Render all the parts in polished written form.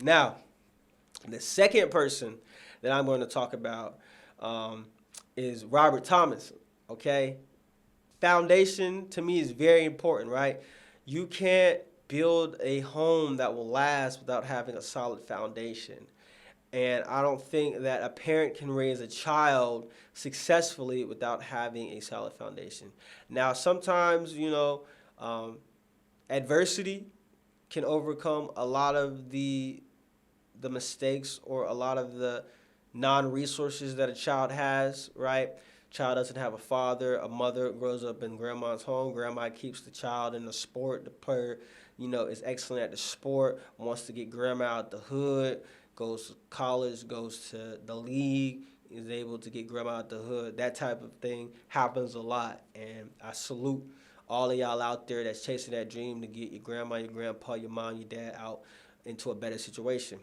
Now, the second person that I'm going to talk about um, is Robert Thomas. Okay, foundation to me is very important, right? You can't build a home that will last without having a solid foundation. And I don't think that a parent can raise a child successfully without having a solid foundation. Now, sometimes, um, adversity can overcome a lot of the mistakes or a lot of the non-resources that a child has, right? Child doesn't have a father, a mother grows up in grandma's home. Grandma keeps the child in the sport. The player, is excellent at the sport, wants to get grandma out the hood, goes to college, goes to the league, is able to get grandma out the hood. That type of thing happens a lot. And I salute all of y'all out there that's chasing that dream to get your grandma, your grandpa, your mom, your dad out into a better situation.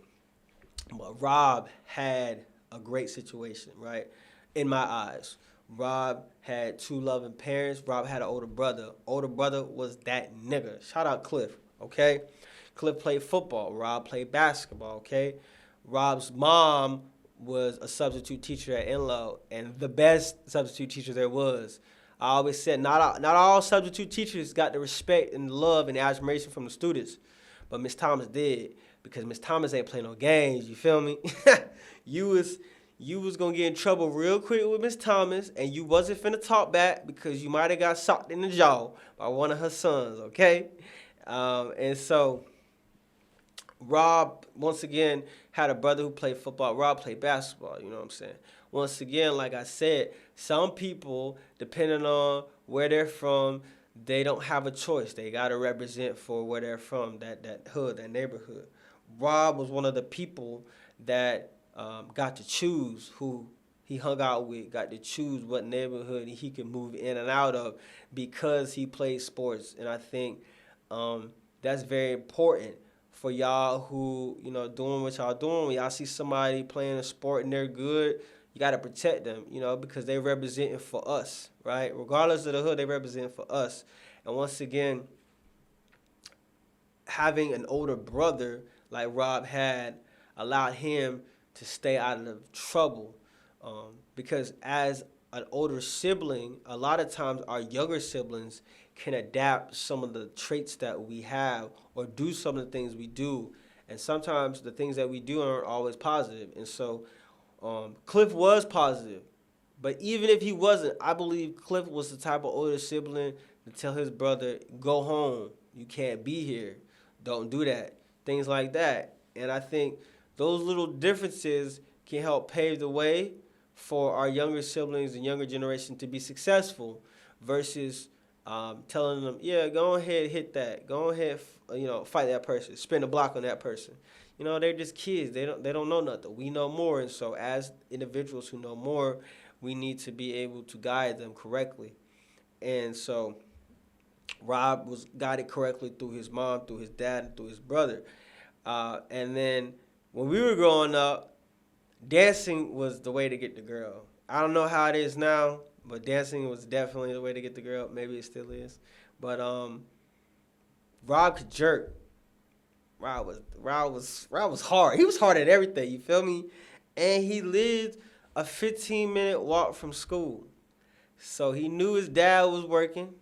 But Rob had a great situation, right? In my eyes. Rob had two loving parents. Rob had an older brother. Older brother was that nigga. Shout out Cliff, okay? Cliff played football. Rob played basketball, okay? Rob's mom was a substitute teacher at Enloe, and the best substitute teacher there was. I always said not all substitute teachers got the respect and love and the admiration from the students, but Miss Thomas did because Miss Thomas ain't playing no games. You feel me? you was you was gonna get in trouble real quick with Miss Thomas, and you wasn't finna talk back because you might have got socked in the jaw by one of her sons. Okay, and so Rob, once again, had a brother who played football. Rob played basketball, you know what I'm saying? Once again, like I said, some people, depending on where they're from, they don't have a choice. They got to represent for where they're from, that hood, that neighborhood. Rob was one of the people that got to choose who he hung out with, got to choose what neighborhood he could move in and out of because he played sports. And I think that's very important for y'all who doing what y'all doing. When y'all see somebody playing a sport and they're good, you gotta protect them, because they representing for us, right? Regardless of the hood, they represent for us. And once again, having an older brother like Rob had allowed him to stay out of trouble. Because as an older sibling, a lot of times our younger siblings can adapt some of the traits that we have or do some of the things we do. And sometimes the things that we do aren't always positive. And so Cliff was positive. But even if he wasn't, I believe Cliff was the type of older sibling to tell his brother, go home. You can't be here. Don't do that. Things like that. And I think those little differences can help pave the way for our younger siblings and younger generation to be successful versus telling them, yeah, go ahead, hit that. Go ahead, fight that person. Spin a block on that person. They're just kids. They don't know nothing. We know more. And so as individuals who know more, we need to be able to guide them correctly. And so Rob was guided correctly through his mom, through his dad, and through his brother. And then when we were growing up, dancing was the way to get the girl. I don't know how it is now, but dancing was definitely the way to get the girl. Maybe it still is. But Rob could jerk. Rob was hard. He was hard at everything. You feel me? And he lived a 15-minute walk from school, so he knew his dad was working.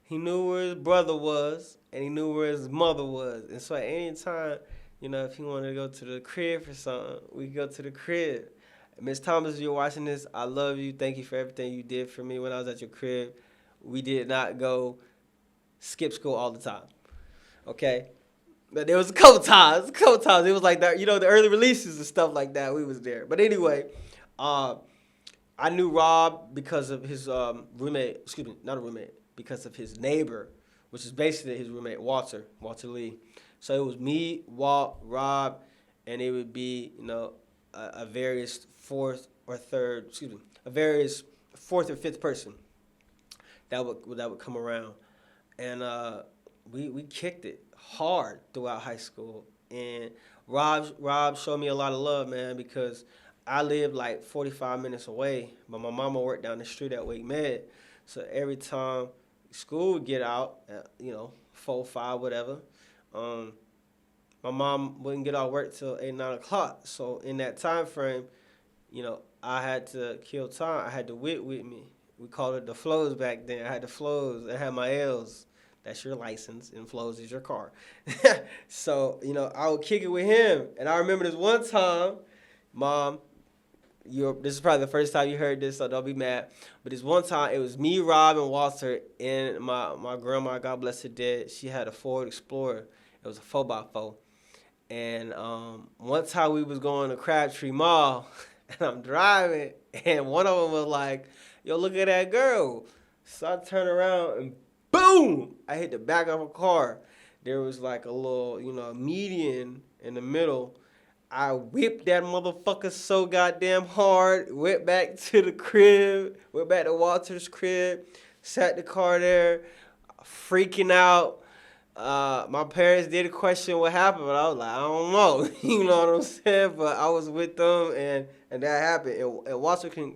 He knew where his brother was, and he knew where his mother was. And so at any time, if he wanted to go to the crib for something, we could go to the crib. Miss Thomas, if you're watching this, I love you. Thank you for everything you did for me when I was at your crib. We did not go skip school all the time, okay? But there was a couple times. It was like that, the early releases and stuff like that. We was there. But anyway, I knew Rob because of his roommate. Excuse me, not a roommate. Because of his neighbor, which is basically his roommate, Walter Lee. So it was me, Walt, Rob, and it would be, a various a various fourth or fifth person that would come around, and we kicked it hard throughout high school. And Rob showed me a lot of love, man, because I lived like 45 minutes away, but my mama worked down the street at Wake Med. So every time school would get out, at, 4, 5, whatever, my my mom wouldn't get off work till 8, 9 o'clock. So in that time frame, I had to kill time. I had the whip with me. We called it the flows back then. I had the flows. I had my L's. That's your license, and flows is your car. So, I would kick it with him. And I remember this one time, Mom, this is probably the first time you heard this, so don't be mad. But this one time, it was me, Rob, and Walter, and my grandma, God bless her dead. She had a Ford Explorer. It was a 4x4. And one time we was going to Crabtree Mall, and I'm driving, and one of them was like, yo, look at that girl. So I turn around, and boom, I hit the back of a car. There was like a little, median in the middle. I whipped that motherfucker so goddamn hard, went back to the crib, went back to Walter's crib, sat the car there, freaking out. My parents did question what happened, but I was like, I don't know. You know what I'm saying? But I was with them, and that happened. And Walter can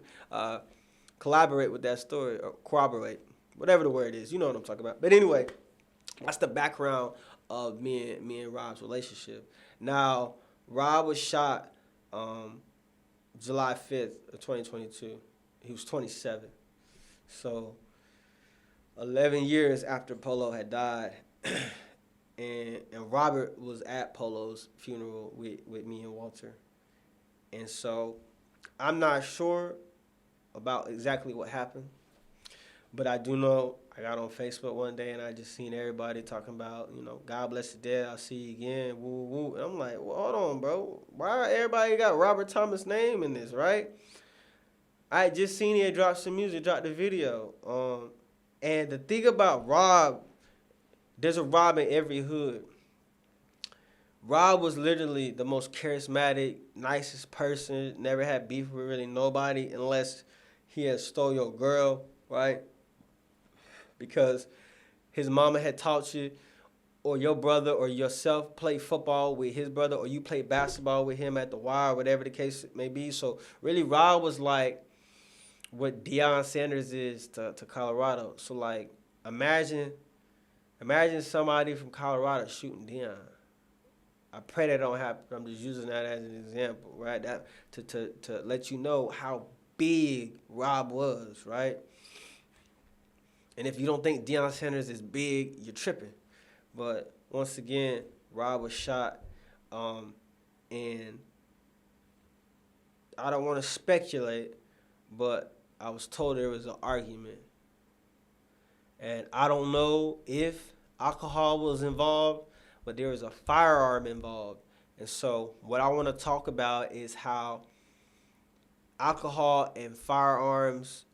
collaborate with that story, or corroborate, whatever the word is. You know what I'm talking about. But anyway, that's the background of me and Rob's relationship. Now, Rob was shot July 5th of 2022. He was 27. So 11 years after Polo had died, and Robert was at Polo's funeral with me and Walter. And so I'm not sure about exactly what happened, but I do know I got on Facebook one day and I just seen everybody talking about, God bless the dead, I'll see you again, woo, woo. And I'm like, well, hold on, bro. Why everybody got Robert Thomas' name in this, right? I had just seen he had dropped some music, dropped the video. And the thing about Rob, there's a Rob in every hood. Rob was literally the most charismatic, nicest person, never had beef with really nobody unless he had stole your girl, right? Because his mama had taught you, or your brother or yourself played football with his brother, or you played basketball with him at the Y, or whatever the case may be. So really, Rob was like what Deion Sanders is to Colorado. So like, imagine somebody from Colorado shooting Deion. I pray that don't happen. I'm just using that as an example, right? That to let you know how big Rob was, right? And if you don't think Deion Sanders is big, you're tripping. But once again, Rob was shot, and I don't want to speculate, but I was told there was an argument. And I don't know if alcohol was involved, but there was a firearm involved. And so what I want to talk about is how alcohol and firearms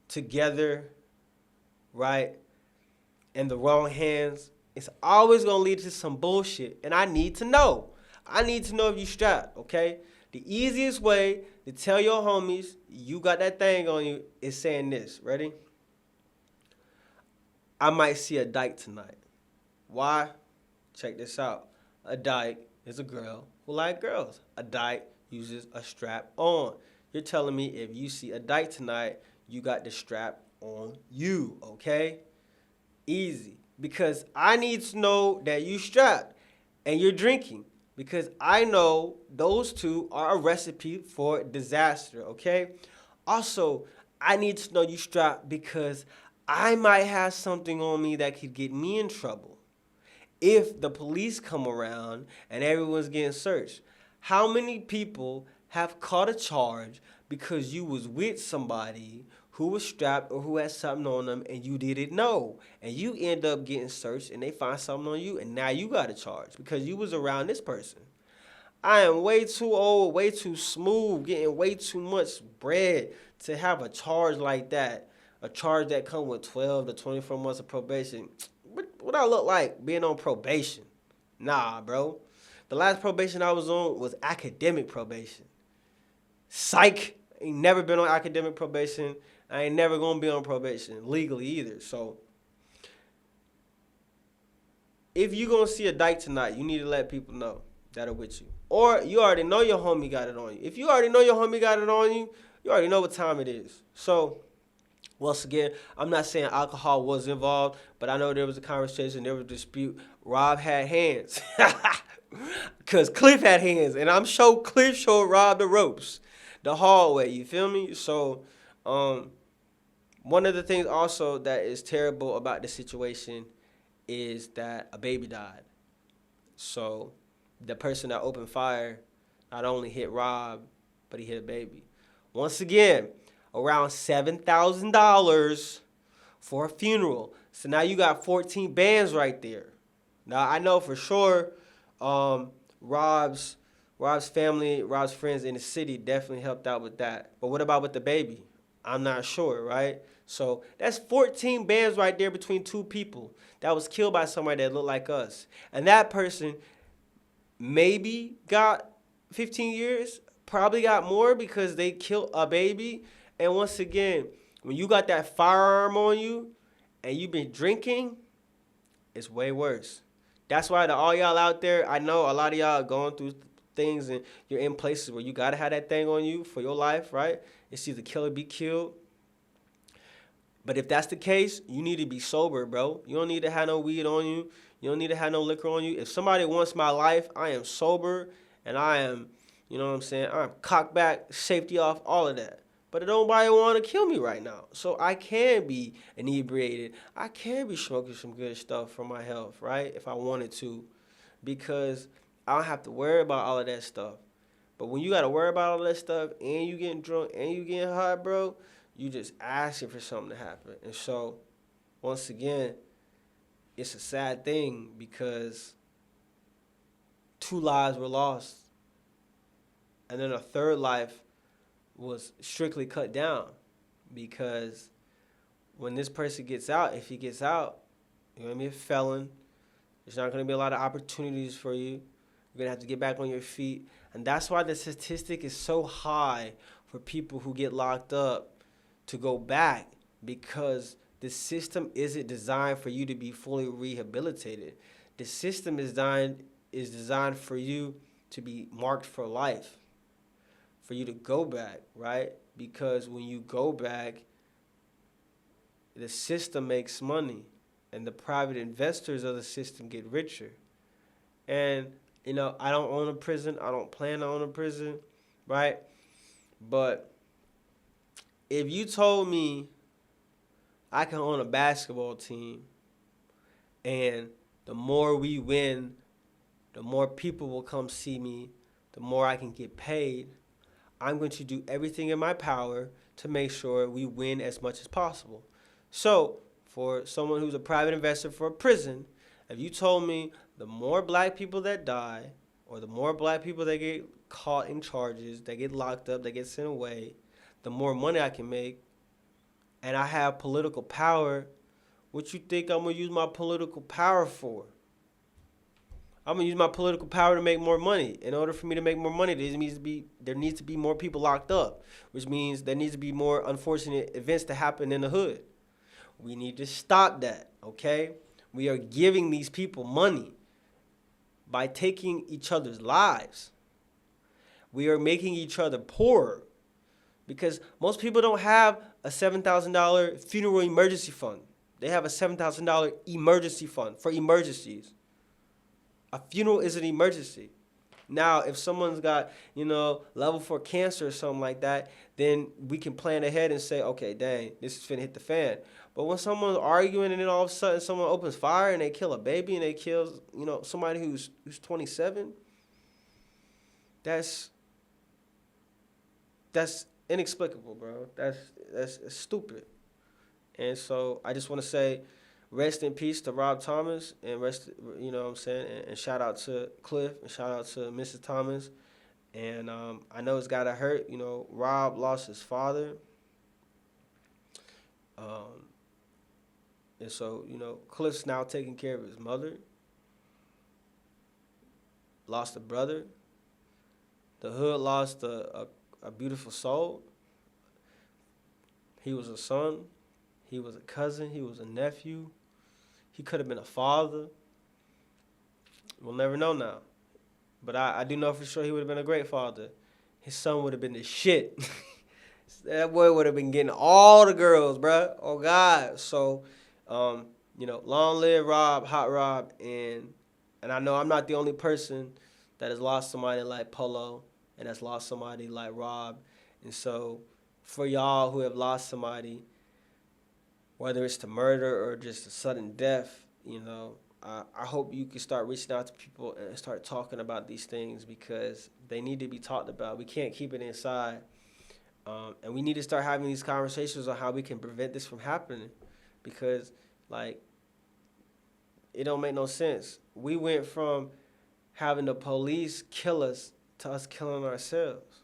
together, right, in the wrong hands, it's always going to lead to some bullshit. And I need to know. I need to know if you strapped, okay? The easiest way to tell your homies you got that thing on you is saying this. Ready? I might see a dyke tonight. Why? Check this out. A dyke is a girl who like girls. A dyke uses a strap on. You're telling me if you see a dyke tonight, you got the strap on you, okay? Easy. Because I need to know that you strapped and you're drinking. Because I know those two are a recipe for disaster, okay? Also, I need to know you strapped because I might have something on me that could get me in trouble if the police come around and everyone's getting searched. How many people have caught a charge because you was with somebody who was strapped or who had something on them and you didn't know, and you end up getting searched and they find something on you and now you got a charge because you was around this person? I am way too old, way too smooth, getting way too much bread to have a charge like that, a charge that come with 12 to 24 months of probation. What I look like being on probation? Nah, bro. The last probation I was on was academic probation. Psych. Ain't never been on academic probation. I ain't never gonna be on probation legally either. So if you gonna see a dyke tonight, you need to let people know that are with you. Or you already know your homie got it on you. If you already know your homie got it on you, you already know what time it is. So Once again, I'm not saying alcohol was involved, but I know there was a conversation, there was a dispute. Rob had hands. Because Cliff had hands, and I'm sure Cliff showed Rob the ropes, the hallway, you feel me? So, one of the things also that is terrible about the situation is that a baby died. So, the person that opened fire not only hit Rob, but he hit a baby. Once again, around $7,000 for a funeral. So now you got 14 bands right there. Now I know for sure Rob's family, Rob's friends in the city definitely helped out with that. But what about with the baby? I'm not sure, right? So that's 14 bands right there between two people that was killed by somebody that looked like us. And that person maybe got 15 years, probably got more because they killed a baby. And once again, when you got that firearm on you and you've been drinking, it's way worse. That's why to all y'all out there, I know a lot of y'all are going through things and you're in places where you gotta have that thing on you for your life, right? It's either kill or be killed. But if that's the case, you need to be sober, bro. You don't need to have no weed on you. You don't need to have no liquor on you. If somebody wants my life, I am sober and I am, you know what I'm saying? I'm cocked back, safety off, all of that. But nobody want to kill me right now. So I can be inebriated. I can be smoking some good stuff for my health, right? If I wanted to. Because I don't have to worry about all of that stuff. But when you got to worry about all that stuff and you getting drunk and you getting high, bro, you just asking for something to happen. And so, once again, it's a sad thing because 2 lives were lost. And then a third life was strictly cut down because when this person gets out, if he gets out, you're going to be a felon. There's not going to be a lot of opportunities for you. You're going to have to get back on your feet. And that's why the statistic is so high for people who get locked up to go back, because the system isn't designed for you to be fully rehabilitated. The system is designed for you to be marked for life, for you to go back, right? Because when you go back, the system makes money and the private investors of the system get richer. And, you know, I don't own a prison. I don't plan to own a prison, right? But if you told me I can own a basketball team and the more we win, the more people will come see me, the more I can get paid, I'm going to do everything in my power to make sure we win as much as possible. So, for someone who's a private investor for a prison, if you told me the more black people that die, or the more black people that get caught in charges, that get locked up, that get sent away, the more money I can make, and I have political power, what you think I'm going to use my political power for? I'm going to use my political power to make more money. In order for me to make more money, there needs to be more people locked up, which means there needs to be more unfortunate events to happen in the hood. We need to stop that, okay? We are giving these people money by taking each other's lives. We are making each other poorer because most people don't have a $7,000 funeral emergency fund. They have a $7,000 emergency fund for emergencies. A funeral is an emergency. Now, if someone's got, level 4 cancer or something like that, then we can plan ahead and say, okay, dang, this is finna hit the fan. But when someone's arguing and then all of a sudden someone opens fire and they kill a baby and they kill, somebody who's 27, that's inexplicable, bro. That's stupid. And so I just want to say, rest in peace to Rob Thomas, and and shout out to Cliff, and shout out to Mrs. Thomas. And I know it's gotta hurt. Rob lost his father. And so, Cliff's now taking care of his mother. Lost a brother. The hood lost a beautiful soul. He was a son. He was a cousin. He was a nephew. He could have been a father. We'll never know now. But I do know for sure he would have been a great father. His son would have been the shit. That boy would have been getting all the girls, bruh. Oh God. So, long live Rob, Hot Rob, and I know I'm not the only person that has lost somebody like Polo and has lost somebody like Rob. And so, for y'all who have lost somebody, whether it's to murder or just a sudden death, I hope you can start reaching out to people and start talking about these things because they need to be talked about. We can't keep it inside. And we need to start having these conversations on how we can prevent this from happening because, like, it don't make no sense. We went from having the police kill us to us killing ourselves.